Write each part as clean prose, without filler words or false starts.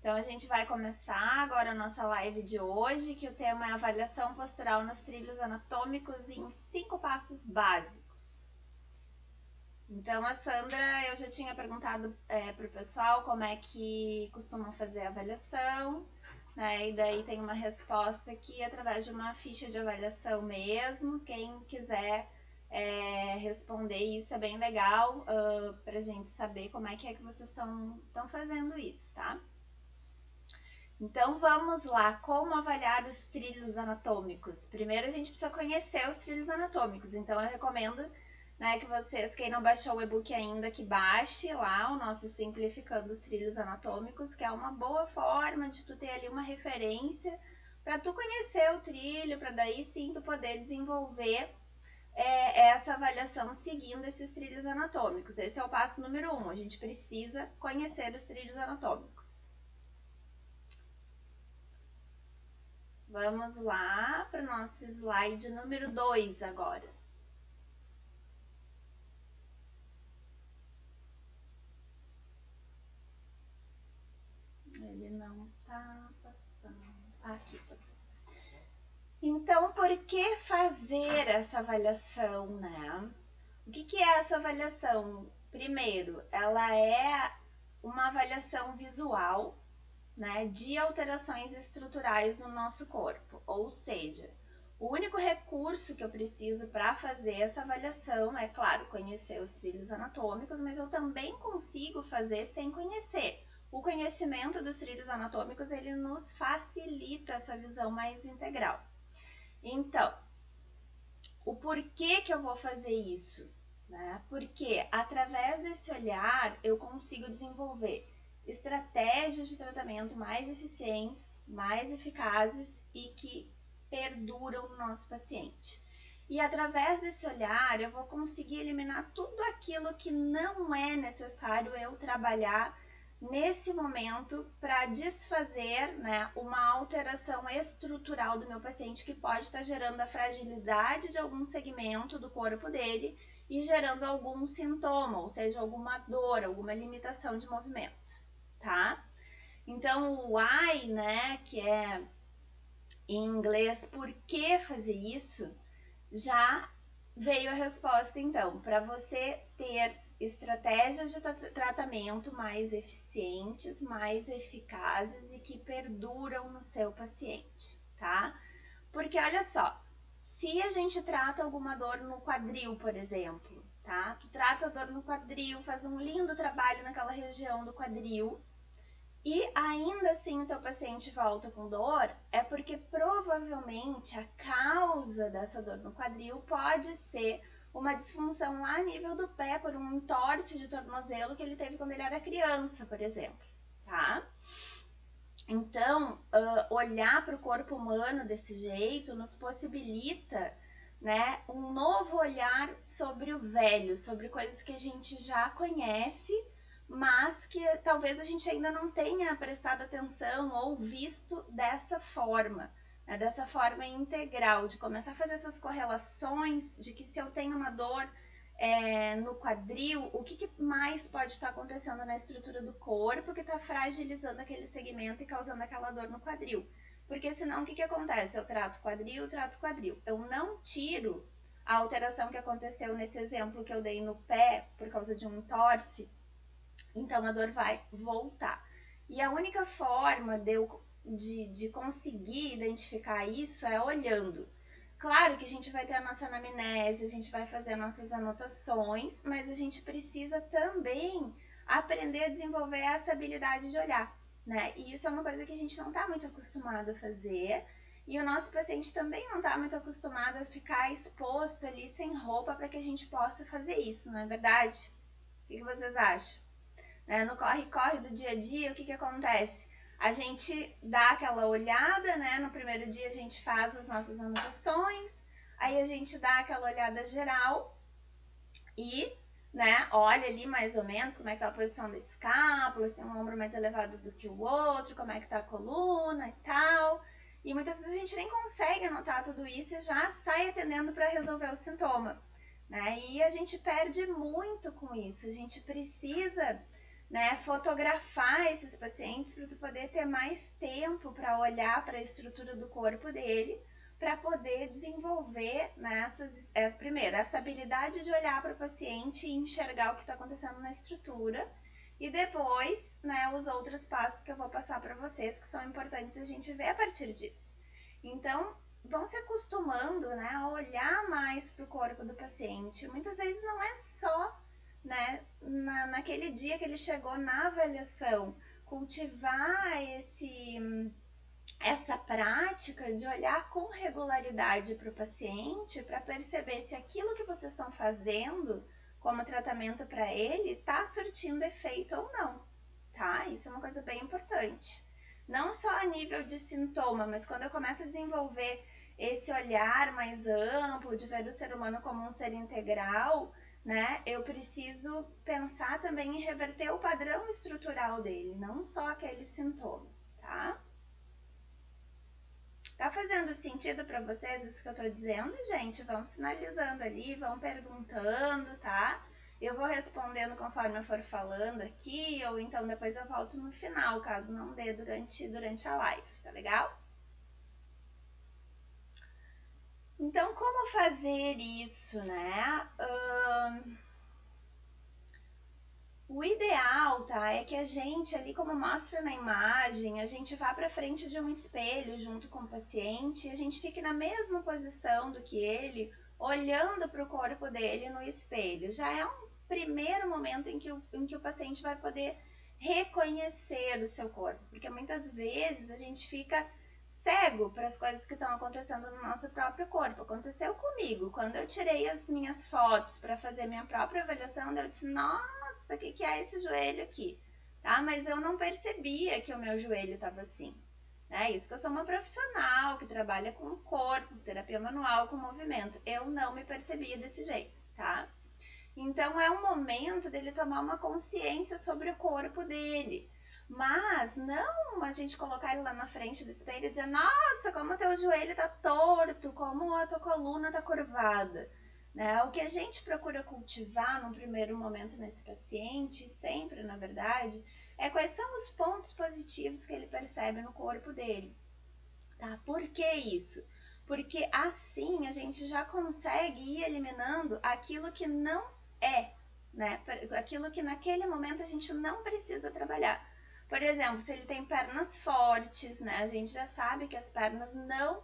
Então, a gente vai começar agora a nossa live de hoje, que o tema é avaliação postural nos trilhos anatômicos em 5 passos básicos. Então, a Sandra, eu já tinha perguntado para o pessoal como é que costumam fazer a avaliação, né? E daí tem uma resposta aqui através de uma ficha de avaliação mesmo. Quem quiser responder isso é bem legal para a gente saber como é que vocês estão fazendo isso, tá? Então vamos lá, como avaliar os trilhos anatômicos? Primeiro a gente precisa conhecer os trilhos anatômicos, então eu recomendo, né, que vocês, quem não baixou o e-book ainda, que baixe lá o nosso Simplificando os Trilhos Anatômicos, que é uma boa forma de tu ter ali uma referência para tu conhecer o trilho, para daí sim tu poder desenvolver essa avaliação seguindo esses trilhos anatômicos. Esse é o passo número 1, a gente precisa conhecer os trilhos anatômicos. Vamos lá para o nosso slide número 2 agora. Ele não está passando. Aqui passou. Então, por que fazer essa avaliação, né? O que é essa avaliação? Primeiro, ela é uma avaliação visual, né, de alterações estruturais no nosso corpo, ou seja, o único recurso que eu preciso para fazer essa avaliação é, claro, conhecer os trilhos anatômicos, mas eu também consigo fazer sem conhecer. O conhecimento dos trilhos anatômicos, ele nos facilita essa visão mais integral. Então, o porquê que eu vou fazer isso? Né? Porque através desse olhar eu consigo desenvolver estratégias de tratamento mais eficientes, mais eficazes e que perduram no nosso paciente. E através desse olhar eu vou conseguir eliminar tudo aquilo que não é necessário eu trabalhar nesse momento para desfazer, né, uma alteração estrutural do meu paciente que pode estar gerando a fragilidade de algum segmento do corpo dele e gerando algum sintoma, ou seja, alguma dor, alguma limitação de movimento, tá? Então, o why, né, que é em inglês, por que fazer isso, já veio a resposta, então, para você ter estratégias de tratamento mais eficientes, mais eficazes e que perduram no seu paciente, tá? Porque olha só, se a gente trata alguma dor no quadril, por exemplo, tá? Tu trata a dor no quadril, faz um lindo trabalho naquela região do quadril e ainda assim o teu paciente volta com dor, é porque provavelmente a causa dessa dor no quadril pode ser uma disfunção lá a nível do pé por um entorse de tornozelo que ele teve quando ele era criança, por exemplo, tá? Então, olhar para o corpo humano desse jeito nos possibilita, né, um novo olhar sobre o velho, sobre coisas que a gente já conhece, mas que talvez a gente ainda não tenha prestado atenção ou visto dessa forma, né, dessa forma integral, de começar a fazer essas correlações de que se eu tenho uma dor no quadril, o que mais pode estar acontecendo na estrutura do corpo que está fragilizando aquele segmento e causando aquela dor no quadril. Porque senão o que acontece? Eu trato quadril. Eu não tiro a alteração que aconteceu nesse exemplo que eu dei no pé por causa de um entorse, então a dor vai voltar. E a única forma de conseguir identificar isso é olhando. Claro que a gente vai ter a nossa anamnese, a gente vai fazer nossas anotações, mas a gente precisa também aprender a desenvolver essa habilidade de olhar, né? E isso é uma coisa que a gente não está muito acostumado a fazer, e o nosso paciente também não está muito acostumado a ficar exposto ali sem roupa para que a gente possa fazer isso, não é verdade? O que vocês acham? No corre-corre do dia a dia, o que acontece? A gente dá aquela olhada, né? No primeiro dia a gente faz as nossas anotações, aí a gente dá aquela olhada geral e, né, olha ali mais ou menos como é que tá a posição da escápula, se tem um ombro mais elevado do que o outro, como é que tá a coluna e tal. E muitas vezes a gente nem consegue anotar tudo isso e já sai atendendo para resolver o sintoma, né? E a gente perde muito com isso. A gente precisa, né, fotografar esses pacientes para tu poder ter mais tempo para olhar para a estrutura do corpo dele, para poder desenvolver, né, primeiro, essa habilidade de olhar para o paciente e enxergar o que está acontecendo na estrutura, e depois, né, os outros passos que eu vou passar para vocês, que são importantes a gente ver a partir disso. Então, vão se acostumando, né, a olhar mais para o corpo do paciente. Muitas vezes não é só, né, naquele dia que ele chegou na avaliação, cultivar essa prática de olhar com regularidade para o paciente, para perceber se aquilo que vocês estão fazendo como tratamento para ele está surtindo efeito ou não, tá? Isso é uma coisa bem importante. Não só a nível de sintoma, mas quando eu começo a desenvolver esse olhar mais amplo, de ver o ser humano como um ser integral, né? Eu preciso pensar também em reverter o padrão estrutural dele, não só aquele sintoma, tá? Tá fazendo sentido para vocês isso que eu tô dizendo, gente? Vão sinalizando ali, vão perguntando, tá? Eu vou respondendo conforme eu for falando aqui, ou então depois eu volto no final, caso não dê durante a live, tá legal? Então, como fazer isso, né? O ideal, tá, é que a gente ali, como mostra na imagem, a gente vá para frente de um espelho junto com o paciente e a gente fique na mesma posição do que ele, olhando para o corpo dele no espelho. Já é um primeiro momento em que o paciente vai poder reconhecer o seu corpo, porque muitas vezes a gente fica cego para as coisas que estão acontecendo no nosso próprio corpo. Aconteceu comigo, quando eu tirei as minhas fotos para fazer minha própria avaliação, eu disse, nossa, o que é esse joelho aqui? Tá? Mas eu não percebia que o meu joelho estava assim. É isso que eu sou uma profissional que trabalha com o corpo, terapia manual, com movimento. Eu não me percebia desse jeito, tá? Então é um momento dele tomar uma consciência sobre o corpo dele. Mas não a gente colocar ele lá na frente do espelho e dizer, nossa, como o teu joelho tá torto, como a tua coluna tá curvada. Né? O que a gente procura cultivar num primeiro momento nesse paciente, sempre na verdade, é quais são os pontos positivos que ele percebe no corpo dele. Tá? Por que isso? Porque assim a gente já consegue ir eliminando aquilo que não é, né? Aquilo que naquele momento a gente não precisa trabalhar. Por exemplo, se ele tem pernas fortes, né? A gente já sabe que as pernas não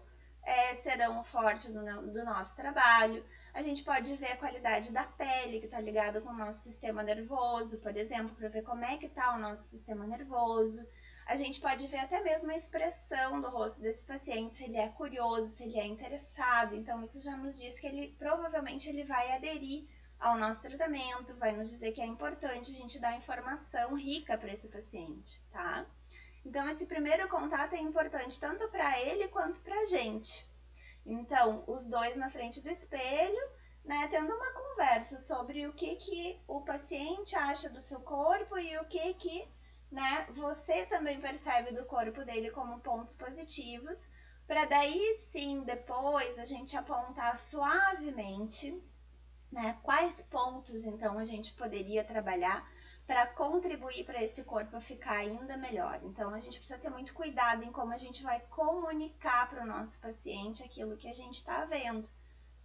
serão o forte do nosso trabalho. A gente pode ver a qualidade da pele, que está ligada com o nosso sistema nervoso, por exemplo, para ver como é que está o nosso sistema nervoso. A gente pode ver até mesmo a expressão do rosto desse paciente, se ele é curioso, se ele é interessado. Então, isso já nos diz que ele provavelmente ele vai aderir ao nosso tratamento, vai nos dizer que é importante a gente dar informação rica para esse paciente, tá? Então, esse primeiro contato é importante tanto para ele quanto para a gente. Então, os dois na frente do espelho, né, tendo uma conversa sobre o que o paciente acha do seu corpo e o que né, você também percebe do corpo dele como pontos positivos, para daí sim, depois, a gente apontar suavemente, né, quais pontos então a gente poderia trabalhar para contribuir para esse corpo ficar ainda melhor. Então, a gente precisa ter muito cuidado em como a gente vai comunicar para o nosso paciente aquilo que a gente está vendo,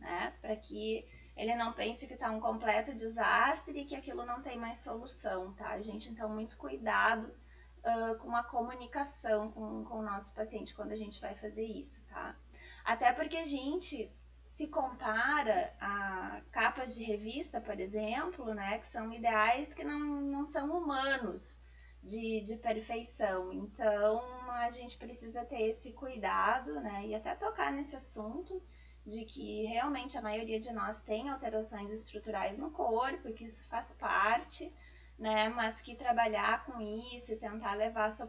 né, para que ele não pense que está um completo desastre e que aquilo não tem mais solução, tá, gente? Então, muito cuidado com a comunicação com o nosso paciente quando a gente vai fazer isso, tá? Até porque a gente se compara a capas de revista, por exemplo, né, que são ideais que não são humanos de perfeição. Então, a gente precisa ter esse cuidado, né, e até tocar nesse assunto de que realmente a maioria de nós tem alterações estruturais no corpo e que isso faz parte, né, mas que trabalhar com isso e tentar levar seu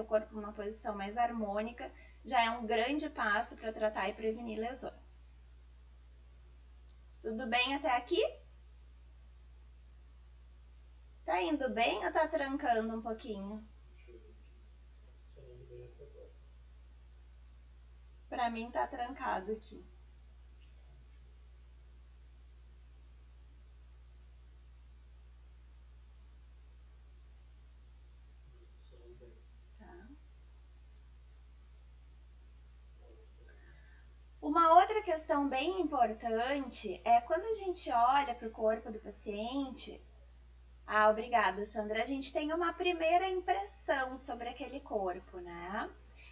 corpo para uma posição mais harmônica já é um grande passo para tratar e prevenir lesões. Tudo bem até aqui? Tá indo bem ou tá trancando um pouquinho? Pra mim tá trancado aqui. Uma outra questão bem importante é quando a gente olha para o corpo do paciente. Obrigada, Sandra. A gente tem uma primeira impressão sobre aquele corpo, né?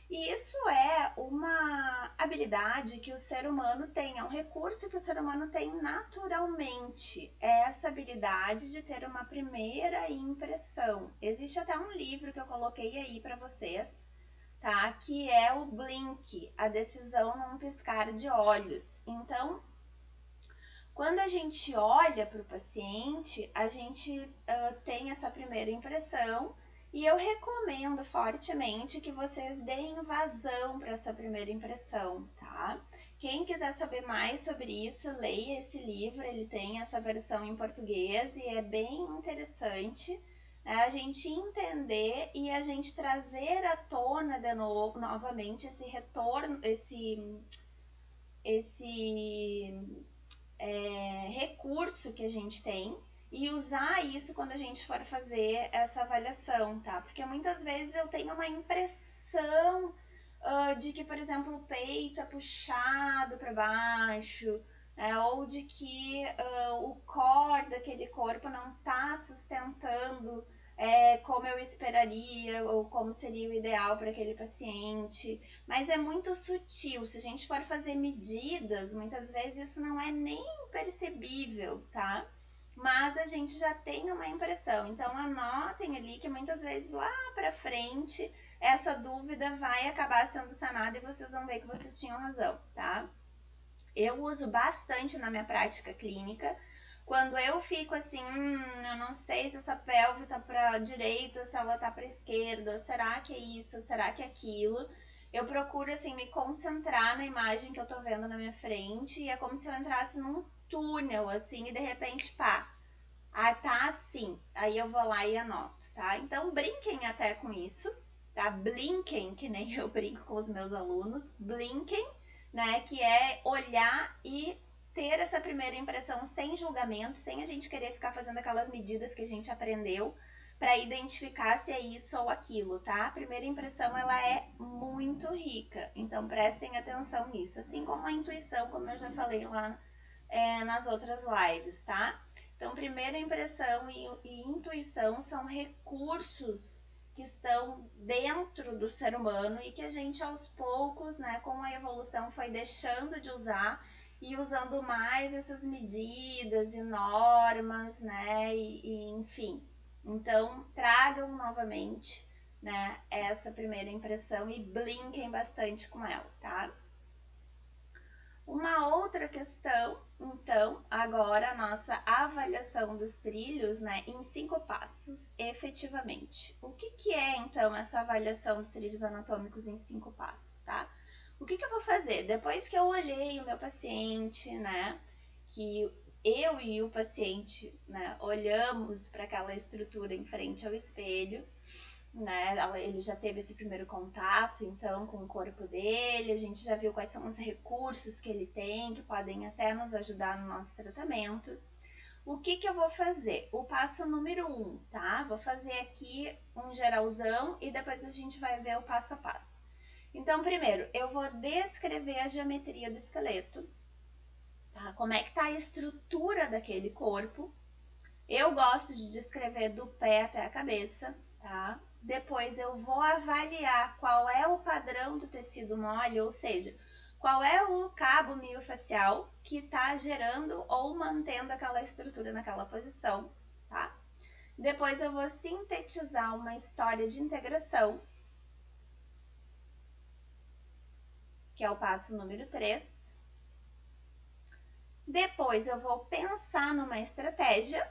E isso é uma habilidade que o ser humano tem, é um recurso que o ser humano tem naturalmente. É essa habilidade de ter uma primeira impressão. Existe até um livro que eu coloquei aí para vocês, tá? Que é o Blink, a decisão num piscar de olhos. Então, quando a gente olha para o paciente, a gente tem essa primeira impressão e eu recomendo fortemente que vocês deem vazão para essa primeira impressão, tá? Quem quiser saber mais sobre isso, leia esse livro, ele tem essa versão em português e é bem interessante, né? A gente entender e a gente trazer à tona de novo, novamente, esse retorno, esse recurso que a gente tem e usar isso quando a gente for fazer essa avaliação, tá? Porque muitas vezes eu tenho uma impressão de que, por exemplo, o peito é puxado para baixo, ou de que o core daquele corpo não está sustentando como eu esperaria ou como seria o ideal para aquele paciente, mas é muito sutil. Se a gente for fazer medidas, muitas vezes isso não é nem percebível, tá? Mas a gente já tem uma impressão. Então anotem ali que muitas vezes lá para frente essa dúvida vai acabar sendo sanada e vocês vão ver que vocês tinham razão, tá? Eu uso bastante na minha prática clínica. Quando eu fico assim, eu não sei se essa pelve tá pra direita, se ela tá pra esquerda, será que é isso, será que é aquilo? Eu procuro assim me concentrar na imagem que eu tô vendo na minha frente e é como se eu entrasse num túnel assim e de repente, pá, tá assim. Aí eu vou lá e anoto, tá? Então brinquem até com isso, tá? Blinquem, que nem eu brinco com os meus alunos, blinquem, né? Que é olhar e ter essa primeira impressão sem julgamento, sem a gente querer ficar fazendo aquelas medidas que a gente aprendeu para identificar se é isso ou aquilo, tá? A primeira impressão, ela é muito rica, então prestem atenção nisso, assim como a intuição, como eu já falei lá nas outras lives, tá? Então, primeira impressão e intuição são recursos que estão dentro do ser humano e que a gente aos poucos, né, com a evolução foi deixando de usar e usando mais essas medidas e normas, né, e enfim. Então, tragam novamente, né, essa primeira impressão e brinquem bastante com ela, tá? Uma outra questão, então, agora a nossa avaliação dos trilhos, né, em 5 passos, efetivamente. O que é, então, essa avaliação dos trilhos anatômicos em 5 passos, tá? O que eu vou fazer? Depois que eu olhei o meu paciente, né, que eu e o paciente, né, olhamos para aquela estrutura em frente ao espelho, né, ele já teve esse primeiro contato, então, com o corpo dele, a gente já viu quais são os recursos que ele tem, que podem até nos ajudar no nosso tratamento. O que eu vou fazer? O passo número 1, tá? Vou fazer aqui um geralzão e depois a gente vai ver o passo a passo. Então, primeiro, eu vou descrever a geometria do esqueleto, tá? Como é que tá a estrutura daquele corpo. Eu gosto de descrever do pé até a cabeça, tá? Depois eu vou avaliar qual é o padrão do tecido mole, ou seja, qual é o cabo miofascial que está gerando ou mantendo aquela estrutura naquela posição, tá? Depois eu vou sintetizar uma história de integração, que é o passo número 3. Depois eu vou pensar numa estratégia.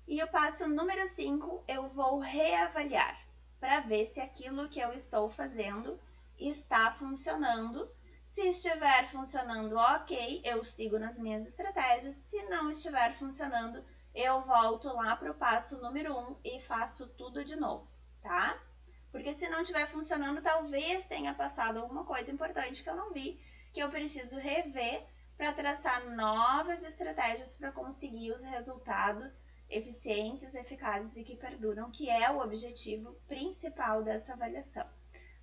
E o passo número 5, eu vou reavaliar para ver se aquilo que eu estou fazendo está funcionando. Se estiver funcionando, ok, eu sigo nas minhas estratégias. Se não estiver funcionando, eu volto lá para o passo número 1 e faço tudo de novo, tá? Porque se não estiver funcionando, talvez tenha passado alguma coisa importante que eu não vi, que eu preciso rever para traçar novas estratégias para conseguir os resultados eficientes, eficazes e que perduram, que é o objetivo principal dessa avaliação.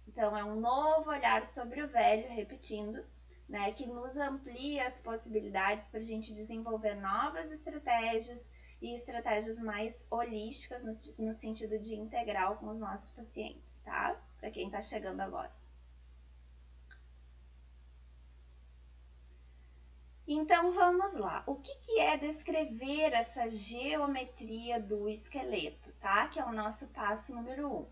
Então, é um novo olhar sobre o velho, repetindo, né, que nos amplia as possibilidades para a gente desenvolver novas estratégias e estratégias mais holísticas, no sentido de integral com os nossos pacientes, tá? Para quem está chegando agora. Então, vamos lá. O que é descrever essa geometria do esqueleto, tá? Que é o nosso passo número 1.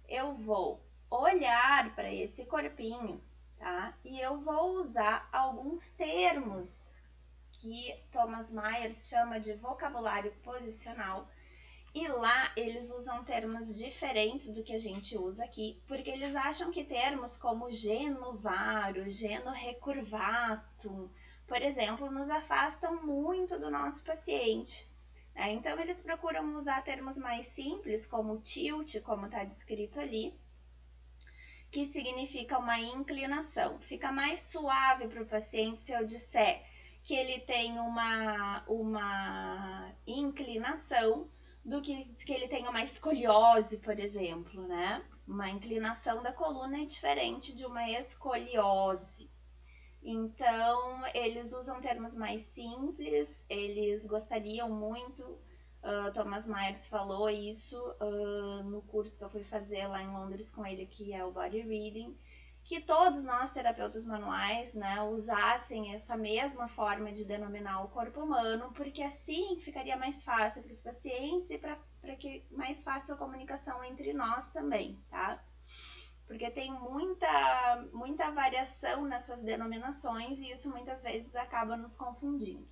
Eu vou olhar para esse corpinho, tá? E eu vou usar alguns termos que Thomas Myers chama de vocabulário posicional. E lá eles usam termos diferentes do que a gente usa aqui, porque eles acham que termos como geno varo, geno recurvatum, por exemplo, nos afastam muito do nosso paciente. Então, eles procuram usar termos mais simples, como tilt, como está descrito ali, que significa uma inclinação. Fica mais suave para o paciente se eu disser que ele tem uma inclinação do que ele tem uma escoliose, por exemplo, né? Uma inclinação da coluna é diferente de uma escoliose. Então, eles usam termos mais simples, eles gostariam muito, Thomas Myers falou isso no curso que eu fui fazer lá em Londres com ele, que é o Body Reading, que todos nós, terapeutas manuais, né, usassem essa mesma forma de denominar o corpo humano, porque assim ficaria mais fácil para os pacientes e para que mais fácil a comunicação entre nós também, tá? Porque tem muita variação nessas denominações e isso muitas vezes acaba nos confundindo.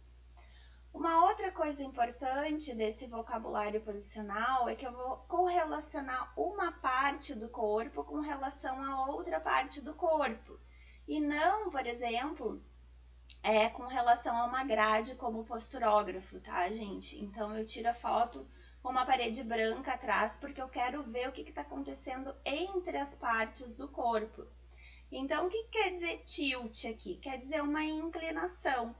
Uma outra coisa importante desse vocabulário posicional é que eu vou correlacionar uma parte do corpo com relação a outra parte do corpo. E não, por exemplo, com relação a uma grade como posturógrafo, tá, gente? Então, eu tiro a foto com uma parede branca atrás, porque eu quero ver o que está acontecendo entre as partes do corpo. Então, o que quer dizer tilt aqui? Quer dizer uma inclinação,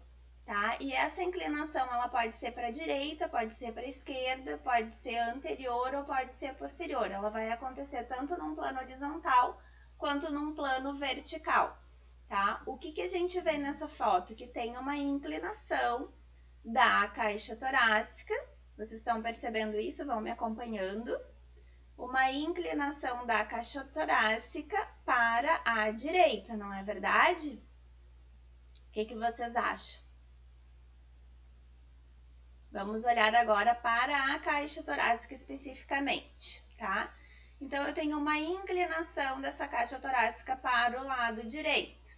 tá? E essa inclinação, ela pode ser para a direita, pode ser para a esquerda, pode ser anterior ou pode ser posterior. Ela vai acontecer tanto num plano horizontal quanto num plano vertical, tá? O que a gente vê nessa foto? Que tem uma inclinação da caixa torácica. Vocês estão percebendo isso? Vão me acompanhando. Uma inclinação da caixa torácica para a direita, não é verdade? O que vocês acham? Vamos olhar agora para a caixa torácica especificamente, tá? Então, eu tenho uma inclinação dessa caixa torácica para o lado direito.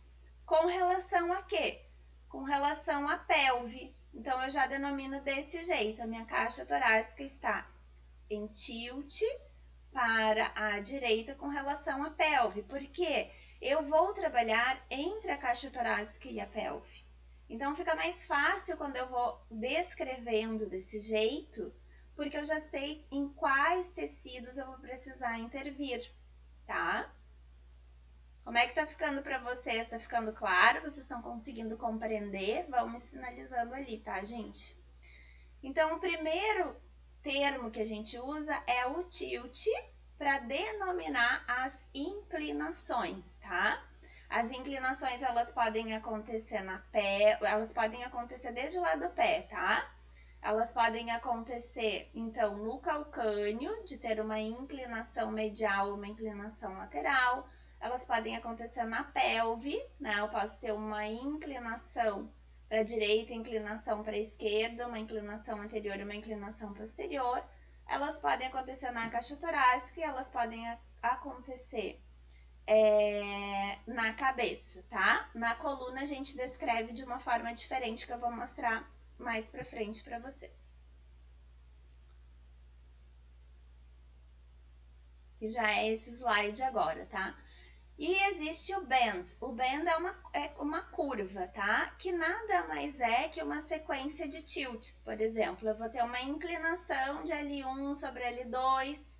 Com relação a quê? Com relação à pelve. Então, eu já denomino desse jeito. A minha caixa torácica está em tilt para a direita com relação à pelve. Porque eu vou trabalhar entre a caixa torácica e a pelve. Então, fica mais fácil quando eu vou descrevendo desse jeito, porque eu já sei em quais tecidos eu vou precisar intervir, tá? Como é que tá ficando para vocês? Tá ficando claro? Vocês estão conseguindo compreender? Vão me sinalizando ali, tá, gente? Então, o primeiro termo que a gente usa é o tilt para denominar as inclinações, tá? As inclinações, elas podem acontecer elas podem acontecer desde o lado do pé, tá? Elas podem acontecer, então, no calcâneo, de ter uma inclinação medial ou uma inclinação lateral. Elas podem acontecer na pelve, né? Eu posso ter uma inclinação para a direita, inclinação para a esquerda, uma inclinação anterior e uma inclinação posterior. Elas podem acontecer na caixa torácica e elas podem acontecer na cabeça, tá? Na coluna a gente descreve de uma forma diferente que eu vou mostrar mais pra frente pra vocês. Que já é esse slide agora, tá? E existe o bend. O bend é uma curva, tá? Que nada mais é que uma sequência de tilts. Por exemplo, eu vou ter uma inclinação de L1 sobre L2,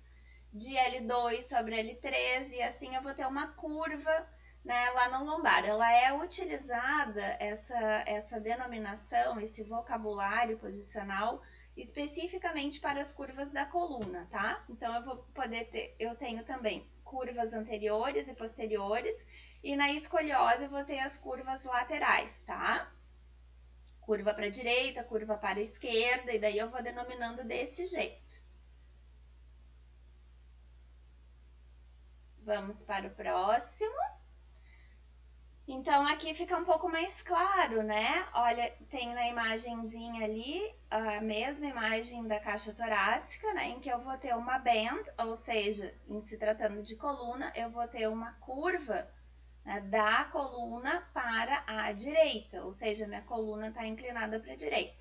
de L2 sobre L3, e assim eu vou ter uma curva, né, lá no lombar. Ela é utilizada, essa denominação, esse vocabulário posicional, especificamente para as curvas da coluna, tá? Então, eu tenho também curvas anteriores e posteriores, e na escoliose eu vou ter as curvas laterais, tá? Curva para a direita, curva para a esquerda, e daí eu vou denominando desse jeito. Vamos para o próximo. Então, aqui fica um pouco mais claro, né? Olha, tem na imagenzinha ali, a mesma imagem da caixa torácica, né? Em que eu vou ter uma band, ou seja, em se tratando de coluna, eu vou ter uma curva, né, da coluna para a direita, ou seja, minha coluna está inclinada para a direita.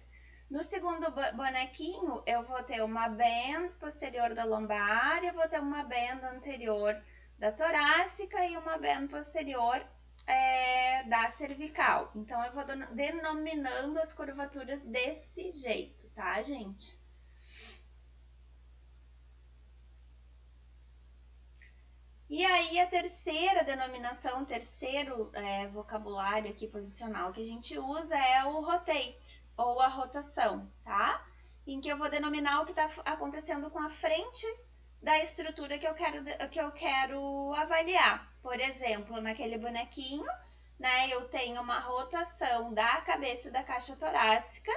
No segundo bonequinho, eu vou ter uma band posterior da lombar, eu vou ter uma band anterior da torácica e uma band posterior da cervical. Então, eu vou denominando as curvaturas desse jeito, tá, gente? E aí, a terceira denominação, o terceiro vocabulário aqui posicional que a gente usa é o rotate, ou a rotação, tá? Em que eu vou denominar o que está acontecendo com a frente da estrutura que eu quero avaliar. Por exemplo, naquele bonequinho, né, eu tenho uma rotação da cabeça da caixa torácica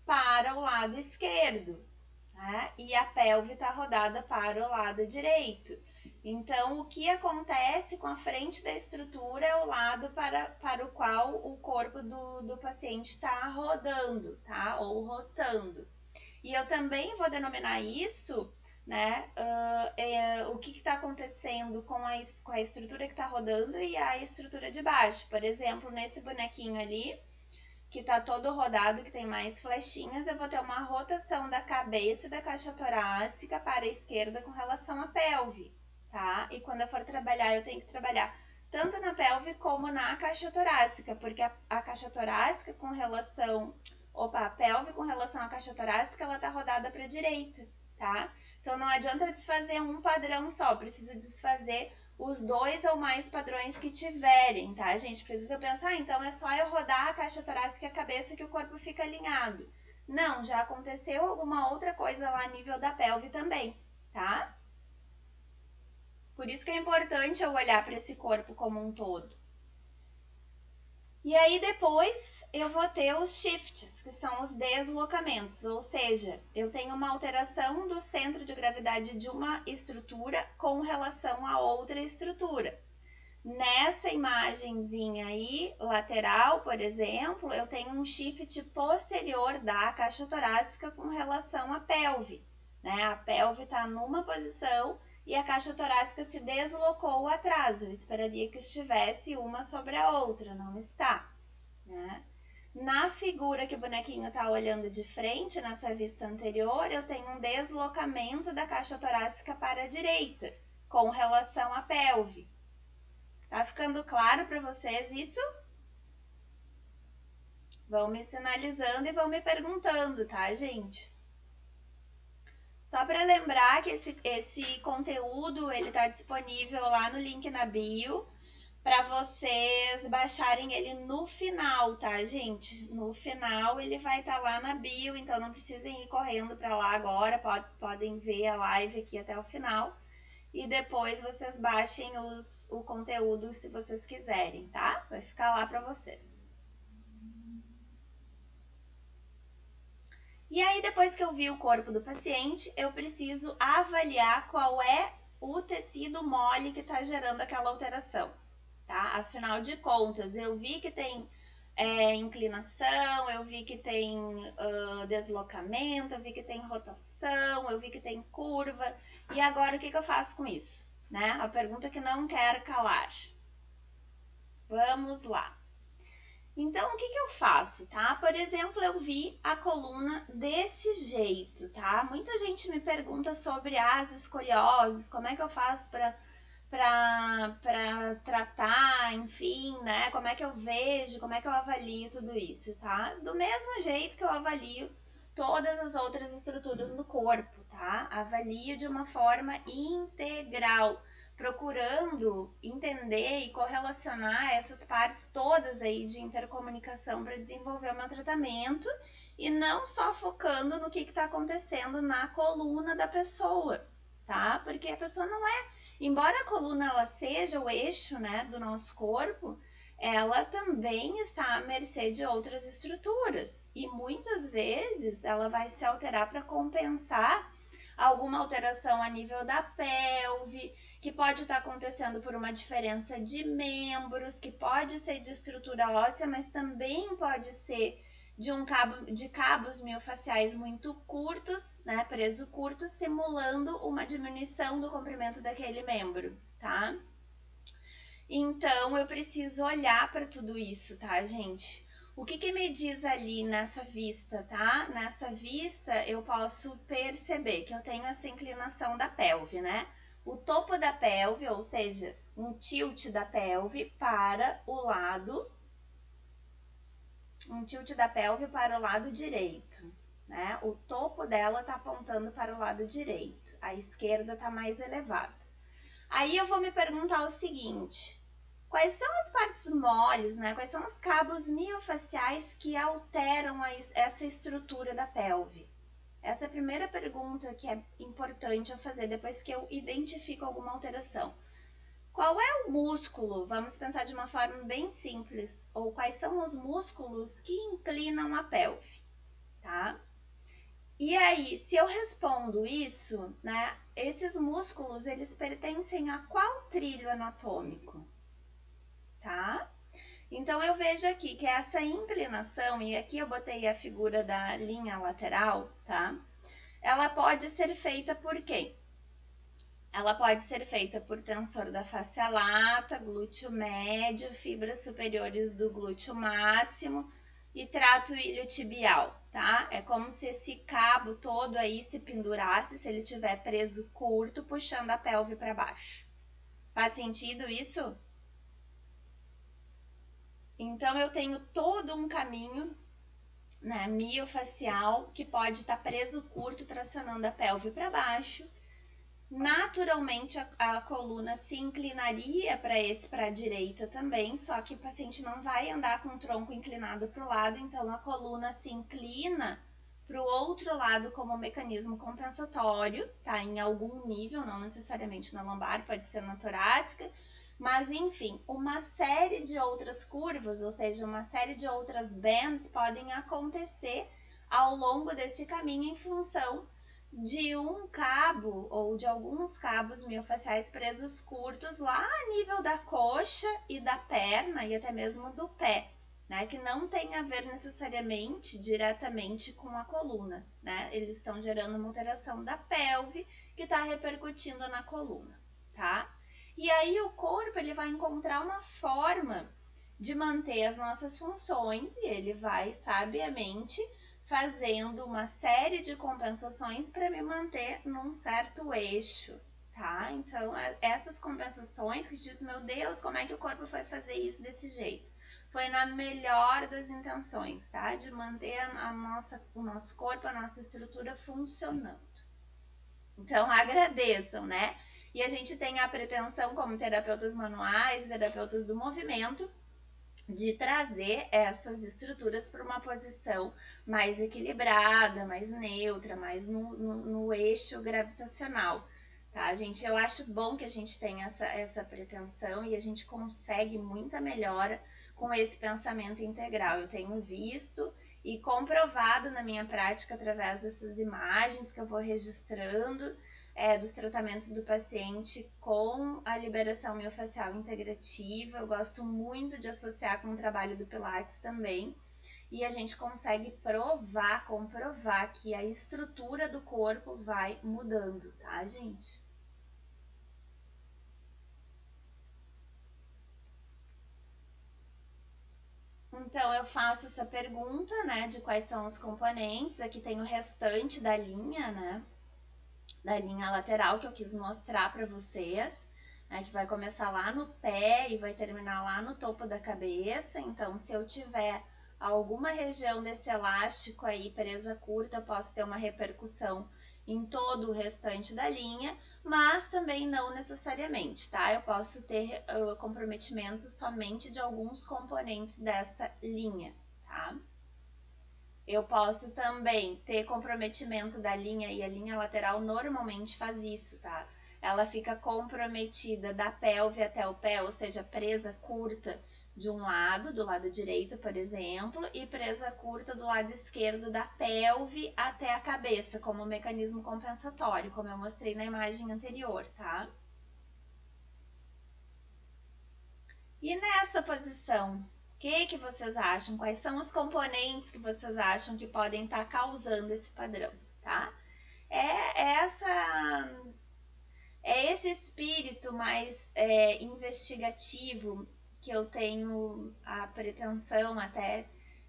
para o lado esquerdo, né? E a pelve está rodada para o lado direito. Então, o que acontece com a frente da estrutura é o lado para o qual o corpo do paciente está rodando, tá? Ou rotando. E eu também vou denominar isso, né? O que está acontecendo com a estrutura que está rodando e a estrutura de baixo. Por exemplo, nesse bonequinho ali, que está todo rodado, que tem mais flechinhas, eu vou ter uma rotação da cabeça da caixa torácica para a esquerda com relação à pelve, tá? E quando eu for trabalhar, eu tenho que trabalhar tanto na pelve como na caixa torácica, porque a caixa torácica com relação... a pelve com relação à caixa torácica, ela tá rodada para a direita, tá? Então, não adianta eu desfazer um padrão só, preciso desfazer os dois ou mais padrões que tiverem, tá, gente? Precisa pensar, então é só eu rodar a caixa torácica e a cabeça que o corpo fica alinhado. Não, já aconteceu alguma outra coisa lá a nível da pelve também, tá? Por isso que é importante eu olhar para esse corpo como um todo. E aí depois eu vou ter os shifts, que são os deslocamentos, ou seja, eu tenho uma alteração do centro de gravidade de uma estrutura com relação a outra estrutura. Nessa imagenzinha aí, lateral, por exemplo, eu tenho um shift posterior da caixa torácica com relação à pelve, né? A pelve está numa posição e a caixa torácica se deslocou atrás. Eu esperaria que estivesse uma sobre a outra, não está, né? Na figura que o bonequinho está olhando de frente, nessa vista anterior, eu tenho um deslocamento da caixa torácica para a direita, com relação à pelve. Tá ficando claro para vocês isso? Vão me sinalizando e vão me perguntando, tá, gente? Só para lembrar que esse conteúdo ele tá disponível lá no link na bio para vocês baixarem ele no final, tá, gente? No final ele vai estar lá na bio, então não precisem ir correndo para lá agora, podem ver a live aqui até o final. E depois vocês baixem o conteúdo se vocês quiserem, tá? Vai ficar lá para vocês. E aí, depois que eu vi o corpo do paciente, eu preciso avaliar qual é o tecido mole que está gerando aquela alteração, tá? Afinal de contas, eu vi que tem inclinação, eu vi que tem deslocamento, eu vi que tem rotação, eu vi que tem curva. E agora, o que eu faço com isso? Né? A pergunta que não quer calar. Vamos lá. Então, o que eu faço, tá? Por exemplo, eu vi a coluna desse jeito, tá? Muita gente me pergunta sobre as escolioses, como é que eu faço para tratar, enfim, né? Como é que eu vejo, como é que eu avalio tudo isso, tá? Do mesmo jeito que eu avalio todas as outras estruturas do corpo, tá? Avalio de uma forma integral, procurando entender e correlacionar essas partes todas aí de intercomunicação para desenvolver o meu tratamento e não só focando no que está acontecendo na coluna da pessoa, tá? Porque a pessoa não é, embora a coluna ela seja o eixo, né, do nosso corpo, ela também está à mercê de outras estruturas e muitas vezes ela vai se alterar para compensar alguma alteração a nível da pelve, que pode estar acontecendo por uma diferença de membros, que pode ser de estrutura óssea, mas também pode ser de cabos miofasciais muito curtos, né, preso curtos, simulando uma diminuição do comprimento daquele membro, tá? Então, eu preciso olhar para tudo isso, tá, gente? O que me diz ali nessa vista, tá? Nessa vista, eu posso perceber que eu tenho essa inclinação da pelve, né? O topo da pelve, ou seja, um tilt da pelve para o lado... Um tilt da pelve para o lado direito, né? O topo dela tá apontando para o lado direito. A esquerda tá mais elevada. Aí eu vou me perguntar o seguinte... Quais são as partes moles, né? Quais são os cabos miofasciais que alteram essa estrutura da pelve? Essa é a primeira pergunta que é importante eu fazer depois que eu identifico alguma alteração. Qual é o músculo? Vamos pensar de uma forma bem simples. Ou quais são os músculos que inclinam a pelve, tá? E aí, se eu respondo isso, né? Esses músculos, eles pertencem a qual trilho anatômico? Tá? Então, eu vejo aqui que essa inclinação, e aqui eu botei a figura da linha lateral, tá? Ela pode ser feita por quem? Ela pode ser feita por tensor da face lata, glúteo médio, fibras superiores do glúteo máximo e trato iliotibial, tá? É como se esse cabo todo aí se pendurasse, se ele tiver preso curto, puxando a pelve para baixo. Faz sentido isso? Então, eu tenho todo um caminho, né, miofacial que pode estar preso curto, tracionando a pelve para baixo. Naturalmente, a coluna se inclinaria para a direita também, só que o paciente não vai andar com o tronco inclinado para o lado, então a coluna se inclina para o outro lado como um mecanismo compensatório, tá? Em algum nível, não necessariamente na lombar, pode ser na torácica. Mas, enfim, uma série de outras curvas, ou seja, uma série de outras bands podem acontecer ao longo desse caminho em função de um cabo ou de alguns cabos miofasciais presos curtos lá a nível da coxa e da perna e até mesmo do pé, né? Que não tem a ver necessariamente diretamente com a coluna, né? Eles estão gerando uma alteração da pelve que está repercutindo na coluna, tá? E aí o corpo ele vai encontrar uma forma de manter as nossas funções e ele vai sabiamente fazendo uma série de compensações para me manter num certo eixo, tá? Então, essas compensações que diz, meu Deus, como é que o corpo foi fazer isso desse jeito? Foi na melhor das intenções, tá? De manter o nosso corpo, a nossa estrutura funcionando. Então, agradeçam, né? E a gente tem a pretensão, como terapeutas manuais, terapeutas do movimento, de trazer essas estruturas para uma posição mais equilibrada, mais neutra, mais no eixo gravitacional, tá, gente? Eu acho bom que a gente tenha essa pretensão e a gente consegue muita melhora com esse pensamento integral. Eu tenho visto e comprovado na minha prática através dessas imagens que eu vou registrando, dos tratamentos do paciente com a liberação miofascial integrativa. Eu gosto muito de associar com o trabalho do Pilates também. E a gente consegue comprovar que a estrutura do corpo vai mudando, tá, gente? Então, eu faço essa pergunta, né, de quais são os componentes. Aqui tem o restante da linha, né? Da linha lateral que eu quis mostrar para vocês, né, que vai começar lá no pé e vai terminar lá no topo da cabeça. Então, se eu tiver alguma região desse elástico aí presa curta, eu posso ter uma repercussão em todo o restante da linha, mas também não necessariamente, tá? Eu posso ter comprometimento somente de alguns componentes desta linha, tá? Eu posso também ter comprometimento da linha, e a linha lateral normalmente faz isso, tá? Ela fica comprometida da pelve até o pé, ou seja, presa curta de um lado, do lado direito, por exemplo, e presa curta do lado esquerdo da pelve até a cabeça, como mecanismo compensatório, como eu mostrei na imagem anterior, tá? E nessa posição, o que vocês acham? Quais são os componentes que vocês acham que podem estar causando esse padrão, tá? É esse espírito mais investigativo que eu tenho a pretensão até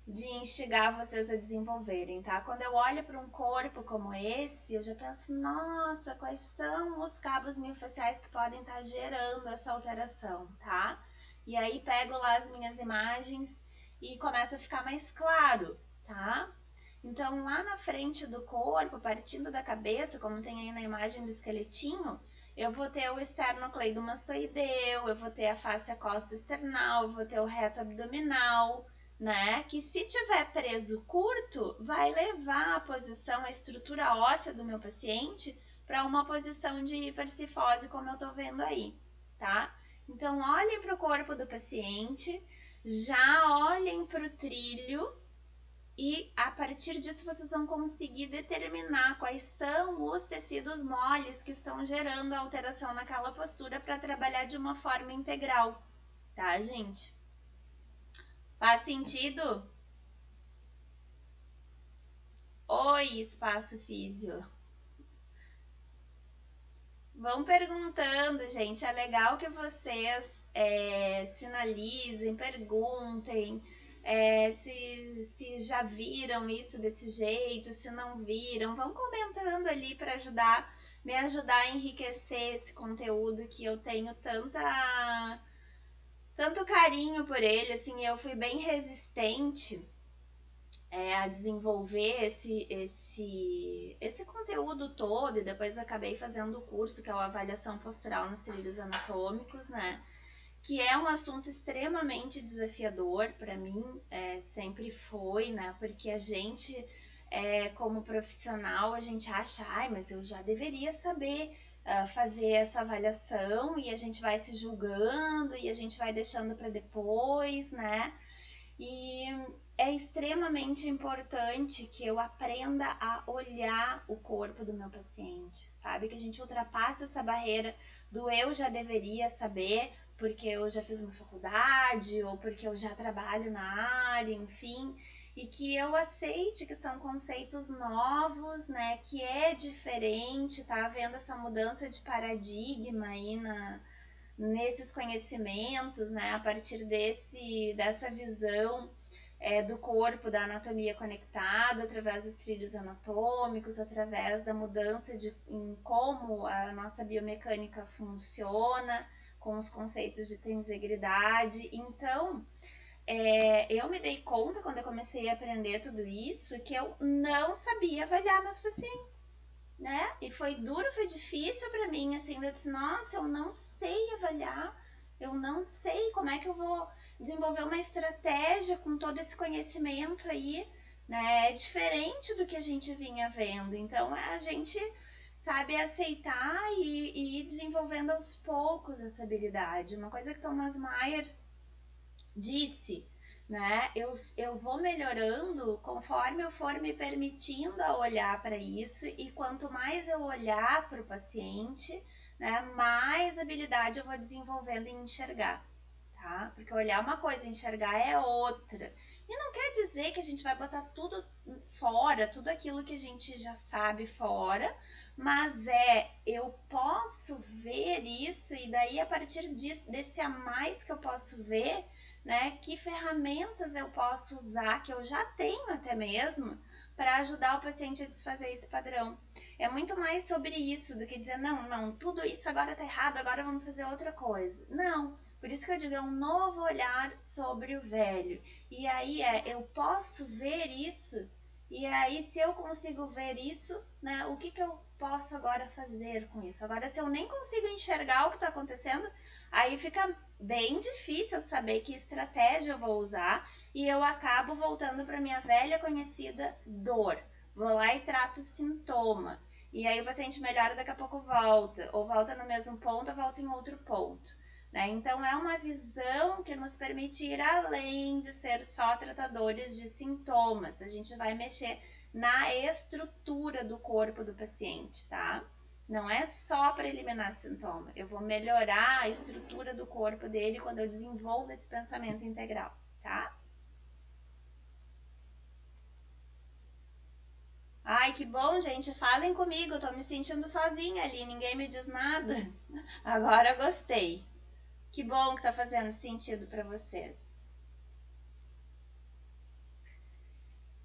de instigar vocês a desenvolverem, tá? Quando eu olho para um corpo como esse, eu já penso, nossa, quais são os cabos miofasciais que podem estar gerando essa alteração, tá? E aí pego lá as minhas imagens e começa a ficar mais claro, tá? Então, lá na frente do corpo, partindo da cabeça, como tem aí na imagem do esqueletinho, eu vou ter o esternocleidomastoideu, eu vou ter a face costo-external, eu vou ter o reto abdominal, né? Que se tiver preso curto, vai levar a posição, a estrutura óssea do meu paciente para uma posição de hipercifose, como eu tô vendo aí, tá? Então, olhem para o corpo do paciente, já olhem para o trilho e a partir disso vocês vão conseguir determinar quais são os tecidos moles que estão gerando a alteração naquela postura para trabalhar de uma forma integral, tá, gente? Faz sentido? Oi, espaço físio. Vão perguntando, gente. É legal que vocês sinalizem, perguntem se já viram isso desse jeito, se não viram. Vão comentando ali para me ajudar a enriquecer esse conteúdo que eu tenho tanto carinho por ele. Assim, eu fui bem resistente a desenvolver esse conteúdo todo, e depois acabei fazendo o curso que é a avaliação postural nos trilhos anatômicos, né? Que é um assunto extremamente desafiador para mim, sempre foi, né? Porque a gente, como profissional, a gente acha, mas eu já deveria saber fazer essa avaliação, e a gente vai se julgando e a gente vai deixando para depois, né? E é extremamente importante que eu aprenda a olhar o corpo do meu paciente, sabe? Que a gente ultrapasse essa barreira do eu já deveria saber, porque eu já fiz uma faculdade, ou porque eu já trabalho na área, enfim, e que eu aceite que são conceitos novos, né? Que é diferente, tá havendo essa mudança de paradigma aí nesses conhecimentos, né, a partir dessa visão do corpo, da anatomia conectada, através dos trilhos anatômicos, através da mudança em como a nossa biomecânica funciona, com os conceitos de tensegridade. Então, eu me dei conta, quando eu comecei a aprender tudo isso, que eu não sabia avaliar meus pacientes. Né? E foi duro, foi difícil para mim, assim, eu disse, nossa, eu não sei avaliar, eu não sei como é que eu vou desenvolver uma estratégia com todo esse conhecimento aí, né? É diferente do que a gente vinha vendo, então a gente sabe aceitar e ir desenvolvendo aos poucos essa habilidade. Uma coisa que Thomas Myers disse, né? Eu vou melhorando conforme eu for me permitindo a olhar para isso, e quanto mais eu olhar para o paciente, né, mais habilidade eu vou desenvolvendo em enxergar, tá? Porque olhar é uma coisa, enxergar é outra. E não quer dizer que a gente vai botar tudo fora, tudo aquilo que a gente já sabe fora, mas eu posso ver isso, e daí a partir desse a mais que eu posso ver, né, que ferramentas eu posso usar, que eu já tenho até mesmo, para ajudar o paciente a desfazer esse padrão. É muito mais sobre isso do que dizer, não, tudo isso agora tá errado, agora vamos fazer outra coisa. Não, por isso que eu digo, é um novo olhar sobre o velho. E aí eu posso ver isso, e aí se eu consigo ver isso, né, o que eu posso agora fazer com isso? Agora, se eu nem consigo enxergar o que está acontecendo, aí fica bem difícil saber que estratégia eu vou usar e eu acabo voltando para minha velha conhecida dor. Vou lá e trato o sintoma. E aí o paciente melhora, daqui a pouco volta, ou volta no mesmo ponto, ou volta em outro ponto. Né? Então é uma visão que nos permite ir além de ser só tratadores de sintomas. A gente vai mexer na estrutura do corpo do paciente, tá? Não é só para eliminar sintoma. Eu vou melhorar a estrutura do corpo dele quando eu desenvolvo esse pensamento integral, tá? Ai, que bom, gente. Falem comigo. Eu tô me sentindo sozinha ali. Ninguém me diz nada. Agora eu gostei. Que bom que tá fazendo sentido para vocês.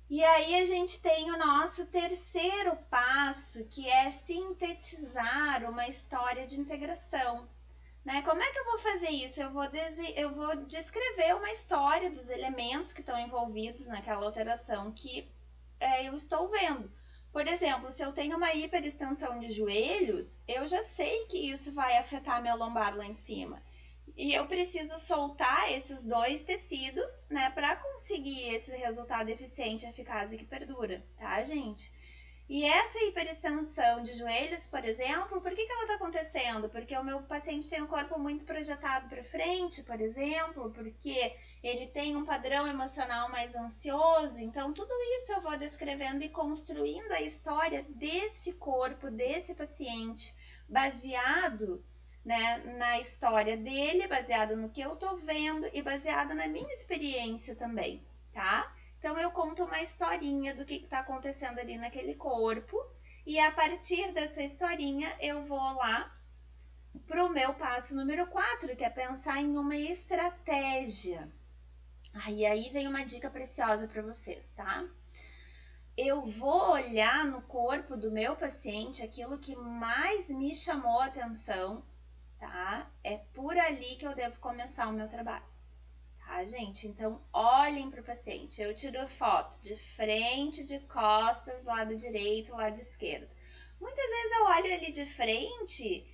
E aí a gente tem o nosso terceiro passo, que é sintetizar uma história de integração. Né? Como é que eu vou fazer isso? Eu vou descrever uma história dos elementos que estão envolvidos naquela alteração que eu estou vendo. Por exemplo, se eu tenho uma hiperextensão de joelhos, eu já sei que isso vai afetar meu lombar lá em cima. E eu preciso soltar esses dois tecidos, né, para conseguir esse resultado eficiente, eficaz e que perdura, tá, gente? E essa hiperextensão de joelhos, por exemplo, por que ela está acontecendo? Porque o meu paciente tem o corpo muito projetado para frente, por exemplo, porque ele tem um padrão emocional mais ansioso. Então, tudo isso eu vou descrevendo e construindo a história desse corpo, desse paciente, baseado, né, na história dele, baseado no que eu tô vendo e baseado na minha experiência também, tá? Então eu conto uma historinha do que está acontecendo ali naquele corpo e a partir dessa historinha eu vou lá pro meu passo número 4, que é pensar em uma estratégia. E aí vem uma dica preciosa para vocês, tá? Eu vou olhar no corpo do meu paciente aquilo que mais me chamou a atenção, tá? É por ali que eu devo começar o meu trabalho. Tá, gente? Então, olhem para o paciente. Eu tiro foto de frente, de costas, lado direito, lado esquerdo. Muitas vezes eu olho ele de frente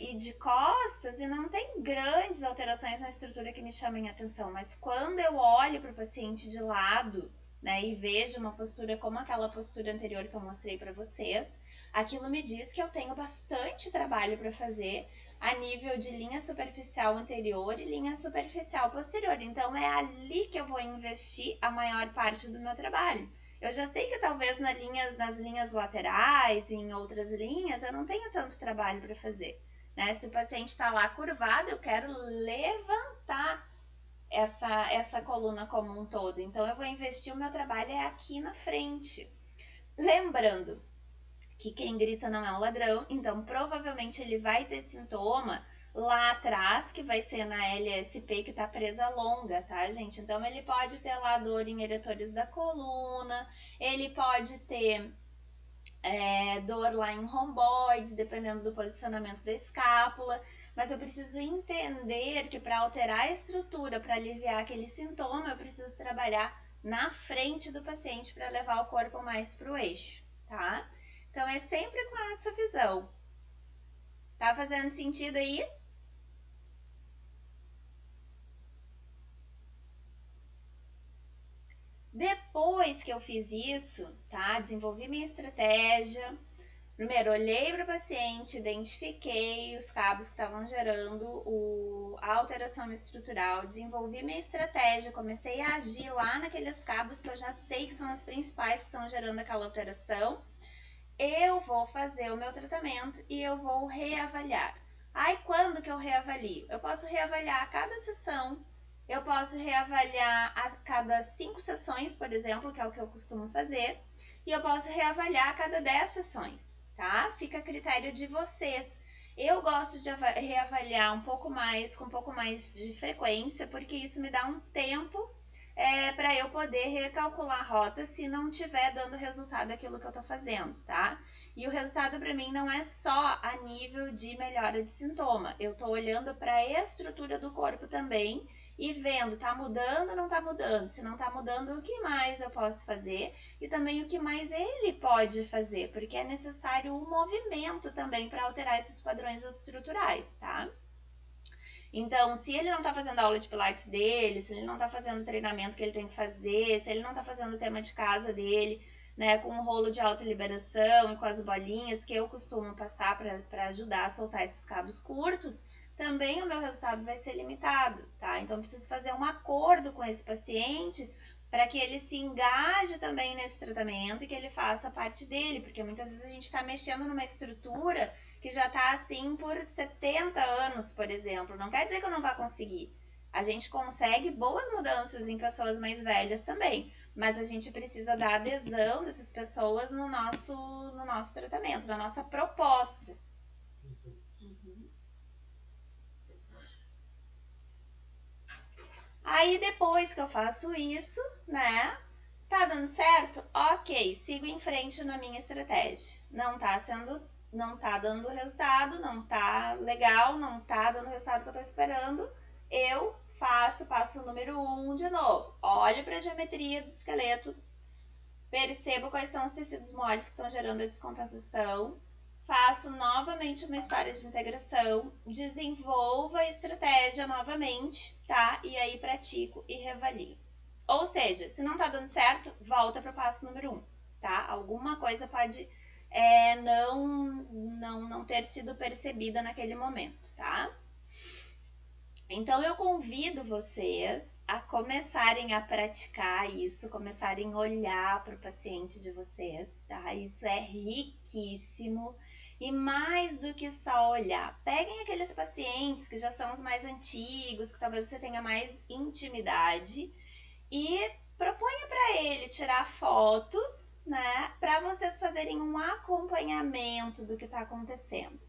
e de costas e não tem grandes alterações na estrutura que me chamem a atenção. Mas quando eu olho para o paciente de lado, né, e vejo uma postura como aquela postura anterior que eu mostrei para vocês, aquilo me diz que eu tenho bastante trabalho para fazer a nível de linha superficial anterior e linha superficial posterior. Então, é ali que eu vou investir a maior parte do meu trabalho. Eu já sei que talvez nas linhas laterais e em outras linhas eu não tenho tanto trabalho para fazer. Né? Se o paciente está lá curvado, eu quero levantar essa coluna como um todo. Então, eu vou investir o meu trabalho aqui na frente. Lembrando que quem grita não é um ladrão, então provavelmente ele vai ter sintoma lá atrás, que vai ser na LSP que tá presa longa, tá, gente? Então ele pode ter lá dor em eretores da coluna, ele pode ter dor lá em romboides, dependendo do posicionamento da escápula, mas eu preciso entender que para alterar a estrutura, para aliviar aquele sintoma, eu preciso trabalhar na frente do paciente para levar o corpo mais para o eixo, tá? Então, é sempre com essa visão. Tá fazendo sentido aí? Depois que eu fiz isso, tá? Desenvolvi minha estratégia. Primeiro, olhei para o paciente, identifiquei os cabos que estavam gerando a alteração estrutural, desenvolvi minha estratégia, comecei a agir lá naqueles cabos que eu já sei que são as principais que estão gerando aquela alteração. Eu vou fazer o meu tratamento e eu vou reavaliar. Quando que eu reavalio? Eu posso reavaliar a cada sessão, eu posso reavaliar a cada 5 sessões, por exemplo, que é o que eu costumo fazer, e eu posso reavaliar a cada 10 sessões, tá? Fica a critério de vocês. Eu gosto de reavaliar um pouco mais, com um pouco mais de frequência, porque isso me dá um tempo para eu poder recalcular a rota se não estiver dando resultado aquilo que eu tô fazendo, tá? E o resultado para mim não é só a nível de melhora de sintoma. Eu tô olhando para a estrutura do corpo também e vendo, tá mudando ou não tá mudando? Se não tá mudando, o que mais eu posso fazer? E também o que mais ele pode fazer, porque é necessário um movimento também para alterar esses padrões estruturais, tá? Então, se ele não tá fazendo a aula de pilates dele, se ele não tá fazendo o treinamento que ele tem que fazer, se ele não tá fazendo o tema de casa dele, né, com o rolo de autoliberação e com as bolinhas que eu costumo passar para ajudar a soltar esses cabos curtos, também o meu resultado vai ser limitado, tá? Então, eu preciso fazer um acordo com esse paciente para que ele se engaje também nesse tratamento e que ele faça parte dele, porque muitas vezes a gente está mexendo numa estrutura que já está assim por 70 anos, por exemplo. Não quer dizer que eu não vá conseguir. A gente consegue boas mudanças em pessoas mais velhas também, mas a gente precisa dar adesão dessas pessoas no nosso tratamento, na nossa proposta. Aí depois que eu faço isso, né? Tá dando certo? Ok, sigo em frente na minha estratégia. Não tá dando resultado, não tá legal, não tá dando o resultado que eu tô esperando. Eu faço passo número 1 de novo. Olho para a geometria do esqueleto, percebo quais são os tecidos moles que estão gerando a descompensação, faço novamente uma história de integração, desenvolvo a estratégia novamente, tá? E aí pratico e reavalio. Ou seja, se não tá dando certo, volta para o passo número 1, tá? Alguma coisa pode não ter sido percebida naquele momento, tá? Então eu convido vocês a começarem a praticar isso, começarem a olhar para o paciente de vocês, tá? Isso é riquíssimo. E mais do que só olhar, peguem aqueles pacientes que já são os mais antigos, que talvez você tenha mais intimidade, e proponha para ele tirar fotos, né, para vocês fazerem um acompanhamento do que está acontecendo,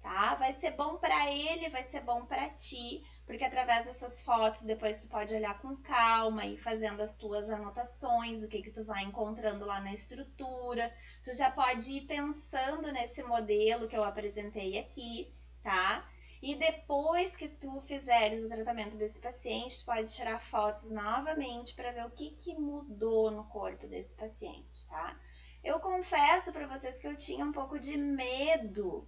tá? Vai ser bom para ele, vai ser bom para ti, porque através dessas fotos depois tu pode olhar com calma e fazendo as tuas anotações, o que tu vai encontrando lá na estrutura. Tu já pode ir pensando nesse modelo que eu apresentei aqui, tá? E depois que tu fizeres o tratamento desse paciente, tu pode tirar fotos novamente para ver o que mudou no corpo desse paciente, tá? Eu confesso para vocês que eu tinha um pouco de medo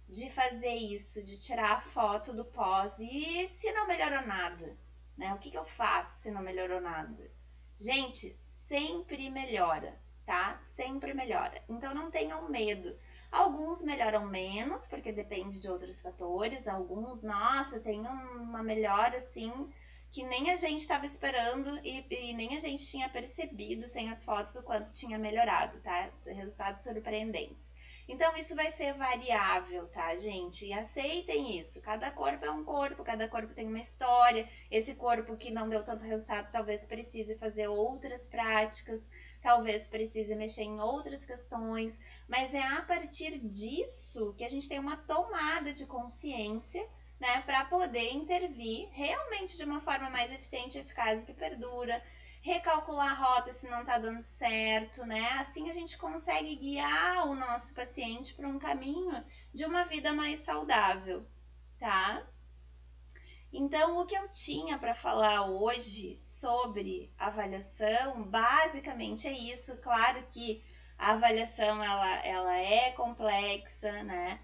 de fazer isso, de tirar a foto do pós e se não melhorou nada, né? O que eu faço se não melhorou nada? Gente, sempre melhora, tá? Sempre melhora. Então não tenham medo. Alguns melhoram menos, porque depende de outros fatores. Alguns, nossa, tem uma melhora assim que nem a gente estava esperando e nem a gente tinha percebido sem as fotos o quanto tinha melhorado, tá? Resultados surpreendentes. Então, isso vai ser variável, tá, gente? E aceitem isso. Cada corpo é um corpo, cada corpo tem uma história. Esse corpo que não deu tanto resultado talvez precise fazer outras práticas, talvez precise mexer em outras questões. Mas é a partir disso que a gente tem uma tomada de consciência, né, para poder intervir realmente de uma forma mais eficiente, eficaz e que perdura. Recalcular a rota se não tá dando certo, né? Assim a gente consegue guiar o nosso paciente para um caminho de uma vida mais saudável, tá? Então, o que eu tinha para falar hoje sobre avaliação, basicamente é isso. Claro que a avaliação ela é complexa, né?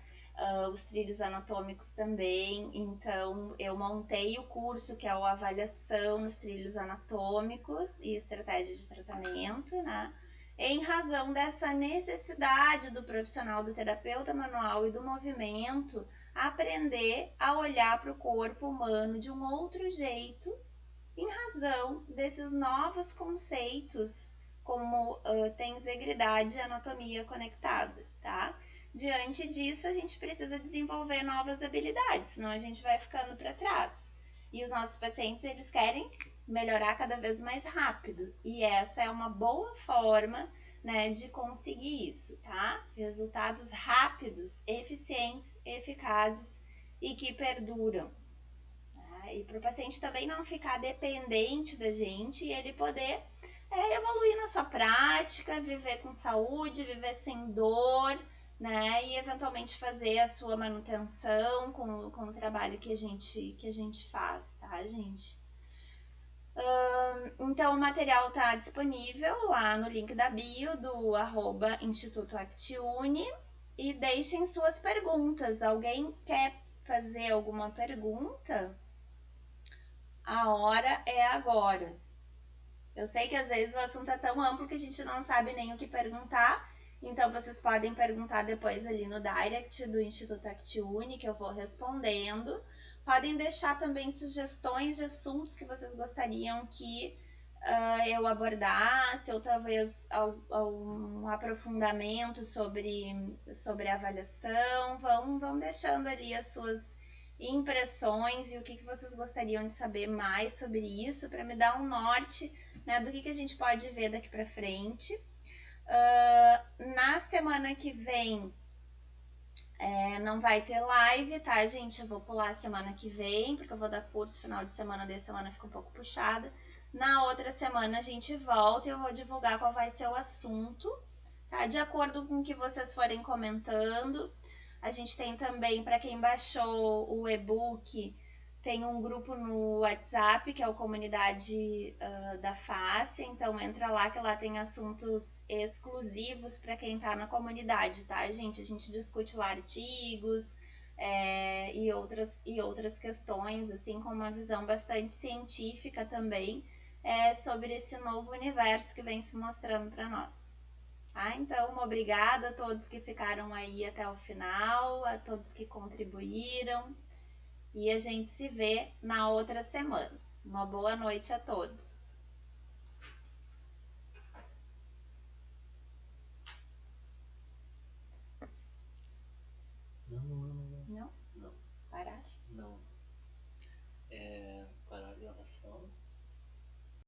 Os trilhos anatômicos também. Então, eu montei o curso que é o Avaliação nos Trilhos Anatômicos e Estratégia de Tratamento, né? Em razão dessa necessidade do profissional, do terapeuta manual e do movimento aprender a olhar para o corpo humano de um outro jeito, em razão desses novos conceitos como tensegridade e anatomia conectada, tá? Diante disso, a gente precisa desenvolver novas habilidades, senão a gente vai ficando para trás. E os nossos pacientes, eles querem melhorar cada vez mais rápido. E essa é uma boa forma, né, de conseguir isso, tá? Resultados rápidos, eficientes, eficazes e que perduram. Tá? E para o paciente também não ficar dependente da gente e ele poder evoluir na sua prática, viver com saúde, viver sem dor, né? E eventualmente fazer a sua manutenção com o trabalho que a gente faz, tá, gente? Então o material está disponível lá no link da bio do @Instituto Actiune e deixem suas perguntas. Alguém quer fazer alguma pergunta? a hora é agora. Eu sei que às vezes o assunto é tão amplo que a gente não sabe nem o que perguntar, então vocês podem perguntar depois ali no direct do Instituto ActUni, que eu vou respondendo. Podem deixar também sugestões de assuntos que vocês gostariam que eu abordasse, ou talvez um aprofundamento sobre a avaliação. Vão deixando ali as suas impressões e o que vocês gostariam de saber mais sobre isso, para me dar um norte, né, do que a gente pode ver daqui para frente. Na semana que vem não vai ter live, tá, gente? Eu vou pular a semana que vem, porque eu vou dar curso final de semana, daí a semana fica um pouco puxada. Na outra semana a gente volta e eu vou divulgar qual vai ser o assunto, tá? De acordo com o que vocês forem comentando. A gente tem também, para quem baixou o e-book, tem um grupo no WhatsApp, que é o Comunidade da Face, então entra lá, que lá tem assuntos exclusivos para quem está na comunidade, tá, gente? A gente discute lá artigos e outras questões, assim, com uma visão bastante científica também, sobre esse novo universo que vem se mostrando para nós. Então, obrigada a todos que ficaram aí até o final, a todos que contribuíram, e a gente se vê na outra semana. Uma boa noite a todos.